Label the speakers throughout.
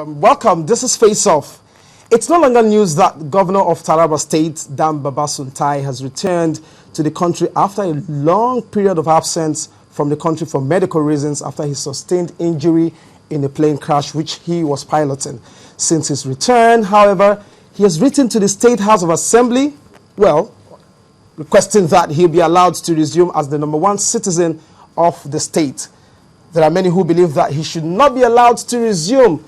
Speaker 1: Welcome. This is Face Off. It's no longer news that the governor of Taraba State, Dan Baba Suntai, has returned to the country after a long period of absence from the country for medical reasons after he sustained injury in a plane crash which he was piloting. Since his return, however, he has written to the State House of Assembly, requesting that he be allowed to resume as the #1 citizen of the state. There are many who believe that he should not be allowed to resume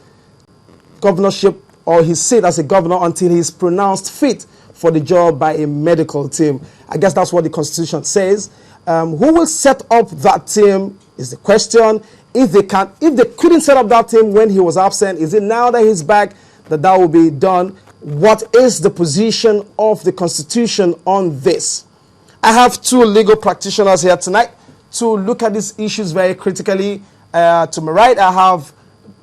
Speaker 1: governorship or his seat as a governor until he is pronounced fit for the job by a medical team. I guess that's what the Constitution says. Who will set up that team is the question. If they couldn't set up that team when he was absent, is it now that he's back that will be done? What is the position of the Constitution on this? I have two legal practitioners here tonight to look at these issues very critically. To my right, I have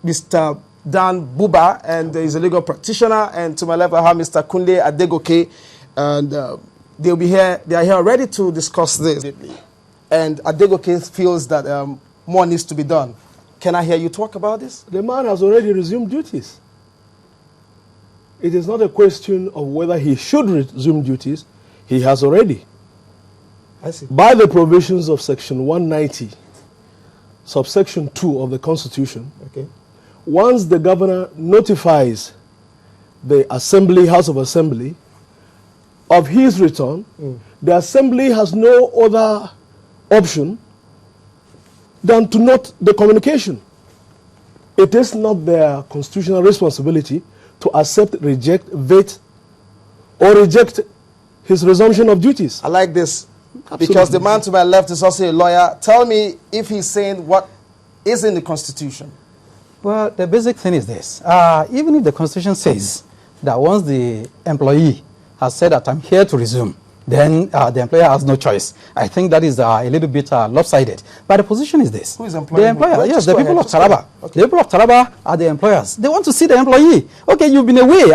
Speaker 1: Mr. Dan Buba, and he's a legal practitioner. And to my left, I have Mr. Kunle Adegoke, and they'll be here. They are here ready to discuss this. And Adegoke feels that more needs to be done. Can I hear you talk about this?
Speaker 2: The man has already resumed duties. It is not a question of whether he should resume duties. He has already.
Speaker 1: I see.
Speaker 2: By the provisions of Section 190, subsection 2 of the Constitution,
Speaker 1: okay,
Speaker 2: once the governor notifies the Assembly, House of Assembly, of his return, the Assembly has no other option than to note the communication. It is not their constitutional responsibility to accept, reject, vet, or reject his resumption of duties.
Speaker 1: I like this.
Speaker 2: Absolutely.
Speaker 1: Because the man to my left is also a lawyer. Tell me if he's saying what is in the Constitution.
Speaker 3: Well, the basic thing is this. Even if the Constitution says that once the employee has said that I'm here to resume, then the employer has no choice. I think that is a little bit lopsided. But the position is this.
Speaker 1: Who is employing?
Speaker 3: The employer,
Speaker 1: Well,
Speaker 3: yes, the people of Taraba.
Speaker 1: Okay.
Speaker 3: The people of Taraba are the employers. They want to see the employee. Okay, you've been away,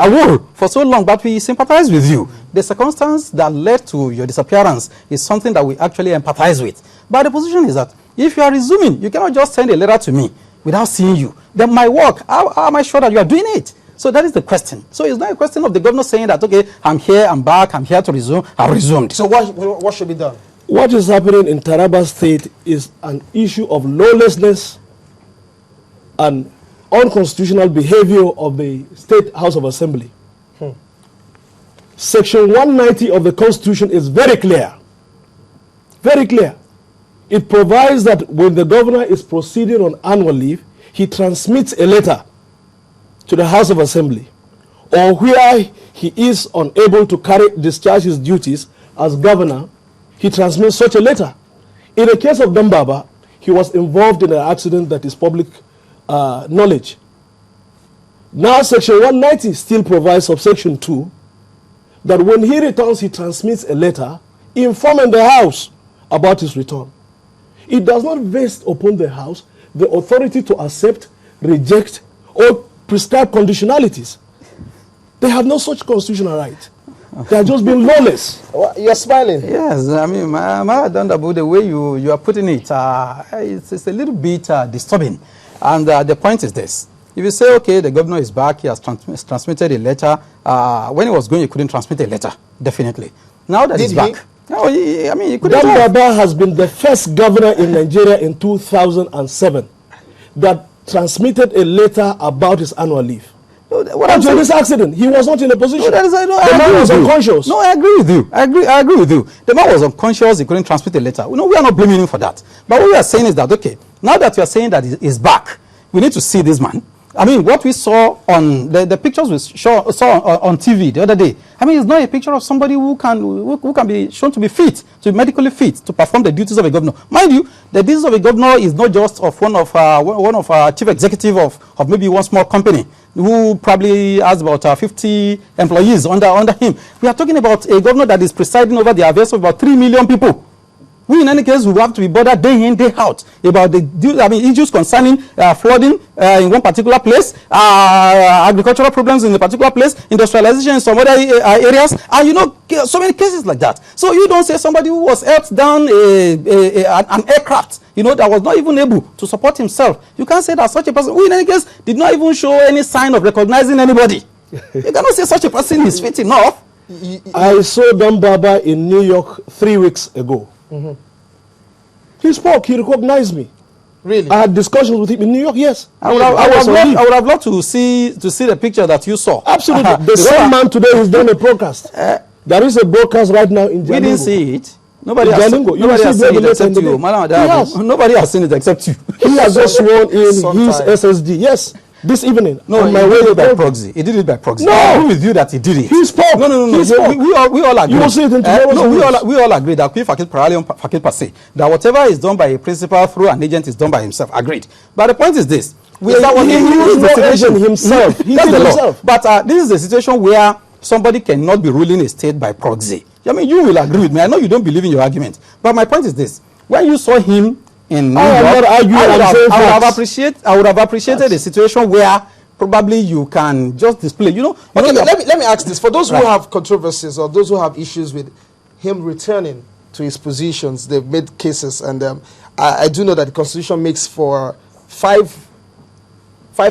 Speaker 3: for so long, but we sympathize with you. The circumstance that led to your disappearance is something that we actually empathize with. But the position is that if you are resuming, you cannot just send a letter to me without seeing you. Then my work, how am I sure that you are doing it? So that is the question. So it's not a question of the governor saying that, okay, I'm here, I'm back, I'm here to resume, I've resumed.
Speaker 1: So what should be done?
Speaker 2: What is happening in Taraba State is an issue of lawlessness and unconstitutional behavior of the State House of Assembly. Section 190 of the Constitution is very clear. Very clear. It provides that when the governor is proceeding on annual leave, he transmits a letter to the House of Assembly, or where he is unable to discharge his duties as governor, he transmits such a letter. In the case of Dambaba, he was involved in an accident that is public knowledge. Now Section 190 still provides subsection 2 that when he returns, he transmits a letter informing the House about his return. It does not vest upon the House the authority to accept, reject, or prescribe conditionalities. They have no such constitutional right. They are just being lawless.
Speaker 1: You're smiling.
Speaker 3: Yes, I mean, about the way you are putting it, it's a little bit disturbing. And the point is this. If you say, okay, the governor is back, he has transmitted a letter. When he was going, he couldn't transmit a letter, definitely. Now that he's back. No, I mean, he couldn't.
Speaker 2: Dambaba has been the first governor in Nigeria in 2007 that transmitted a letter about his annual leave. After this accident, he was not in a position. The man was unconscious.
Speaker 3: No, I agree with you. I agree with you. The man was unconscious. He couldn't transmit a letter. No, we are not blaming him for that. But what we are saying is that, okay, now that you are saying that he's back, we need to see this man. I mean, what we saw on the pictures we saw on TV the other day, I mean, it's not a picture of somebody who can be shown to be fit, to be medically fit, to perform the duties of a governor. Mind you, the duties of a governor is not just of one of our chief executive of maybe one small company who probably has about 50 employees under him. We are talking about a governor that is presiding over the affairs of about 3 million people. We, in any case, will have to be bothered day in, day out about the issues concerning flooding in one particular place, agricultural problems in a particular place, industrialization in some other areas, and so many cases like that. So you don't say somebody who was helped down an aircraft you know, that was not even able to support himself. You can't say that such a person, who in any case did not even show any sign of recognizing anybody. You cannot say such a person is fit enough.
Speaker 2: I saw Don Baba in New York 3 weeks ago. He spoke, he recognized me.
Speaker 1: Really?
Speaker 2: I had discussions with him in New York, yes.
Speaker 3: I would have loved to see the picture that you saw.
Speaker 2: Absolutely. The same man today has done a broadcast. There is a broadcast right now in Jalingo.
Speaker 3: We didn't see it. Nobody has seen it except you. Nobody has seen it except you.
Speaker 2: He has just sworn in his SSD. Yes. This evening.
Speaker 3: No, he did it by proxy. He did it by proxy.
Speaker 2: No.
Speaker 3: I agree with you that he did it.
Speaker 2: He spoke.
Speaker 3: No.
Speaker 2: He spoke.
Speaker 3: We all agree.
Speaker 2: You will see it in tomorrow's news.
Speaker 3: We all agree that fakil per se, that whatever is done by a principal through an agent is done by himself. Agreed. But the point is this.
Speaker 2: He used the agent himself. He did it himself.
Speaker 3: But this is a situation where somebody cannot be ruling a state by proxy. I mean, you will agree with me. I know you don't believe in your argument. But my point is this. When you saw him in New York, I would have appreciated a situation where probably you can just display, you know.
Speaker 1: Okay, let me ask this. For those who have controversies or those who have issues with him returning to his positions, they've made cases, and I do know that the Constitution makes for five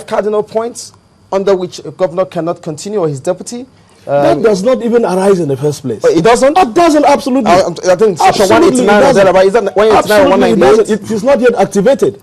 Speaker 1: cardinal points under which a governor cannot continue or his deputy.
Speaker 2: That does not even arise in the first place.
Speaker 1: It doesn't?
Speaker 2: It doesn't, absolutely.
Speaker 1: I think Section 189 or thereabout. Is that 189 or 198?
Speaker 2: It is not yet activated.